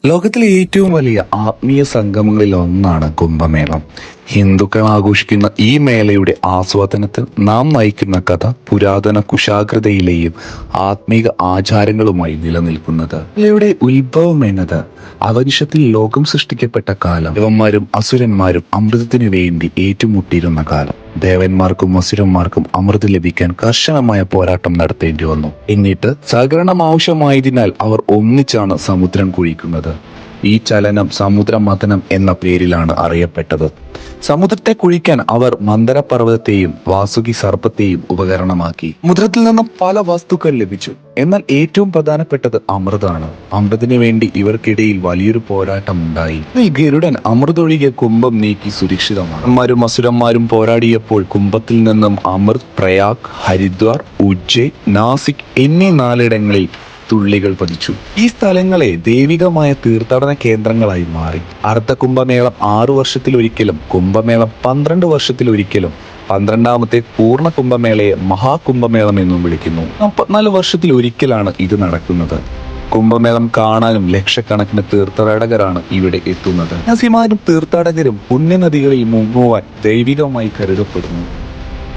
ലോകത്തിലെ ഏറ്റവും വലിയ ആത്മീയ സംഗമങ്ങളിൽ ഒന്നാണ് കുംഭമേളം. ഹിന്ദുക്കൾ ആഘോഷിക്കുന്ന ഈ മേളയുടെ ആസ്വാദനത്തിൽ നാം നയിക്കുന്ന കഥ പുരാതന കുശാഗ്രതയിലെയും ആത്മീക ആചാരങ്ങളുമായി നിലനിൽക്കുന്നത്. മേളയുടെ ഉത്ഭവം എന്നത് അവനിഷത്തിൽ ലോകം സൃഷ്ടിക്കപ്പെട്ട കാലം. ദേവന്മാരും അസുരന്മാരും അമൃതത്തിനു വേണ്ടി ഏറ്റുമുട്ടിയിരുന്ന കാലം. ദേവന്മാർക്കും അസുരന്മാർക്കും അമൃത് ലഭിക്കാൻ കർശനമായ പോരാട്ടം നടത്തേണ്ടി വന്നു. എന്നിട്ട് സഹകരണം ആവശ്യമായതിനാൽ അവർ ഒന്നിച്ചാണ് സമുദ്രം കുഴിക്കുന്നത്. ഈ ചലനം സമുദ്രമഥനം എന്ന പേരിലാണ് അറിയപ്പെട്ടത്. സമുദ്രത്തെ കുഴിക്കാൻ അവർ മന്ദരപർവ്വതത്തെയും വാസുകി സർപ്പത്തെയും ഉപകരണമാക്കി. സമുദ്രത്തിൽ നിന്നും പല വസ്തുക്കൾ ലഭിച്ചു. എന്നാൽ ഏറ്റവും പ്രധാനപ്പെട്ടത് അമൃതാണ്. അമൃതിനു വേണ്ടി ഇവർക്കിടയിൽ വലിയൊരു പോരാട്ടം ഉണ്ടായി. ഗരുഡൻ അമൃതൊഴികെ കുംഭം നീക്കി സുരക്ഷിതമാണ്. ന്മാരും അസുരന്മാരും പോരാടിയപ്പോൾ കുംഭത്തിൽ നിന്നും അമൃത് പ്രയാഗ്, ഹരിദ്വാർ, ഉജ്ജയ്, നാസിക് എന്നീ 4 ഇടങ്ങളിൽ തുള്ളികൾ പതിച്ചു. ഈ സ്ഥലങ്ങളെ ദൈവികമായ തീർത്ഥാടന കേന്ദ്രങ്ങളായി മാറി. അർദ്ധകുംഭമേളം 6 വർഷത്തിലൊരിക്കലും, കുംഭമേളം 12 വർഷത്തിലൊരിക്കലും, 12ാമത്തെ പൂർണ്ണ കുംഭമേളയെ മഹാകുംഭമേളം എന്നും വിളിക്കുന്നു. 44 വർഷത്തിലൊരിക്കലാണ് ഇത് നടക്കുന്നത്. കുംഭമേളം കാണാനും ലക്ഷക്കണക്കിന് തീർത്ഥാടകരാണ് ഇവിടെ എത്തുന്നത്. നസിമാരും തീർത്ഥാടകരും പുണ്യനദികളിൽ മുങ്ങുവാൻ ദൈവികമായി കരുതപ്പെടുന്നു.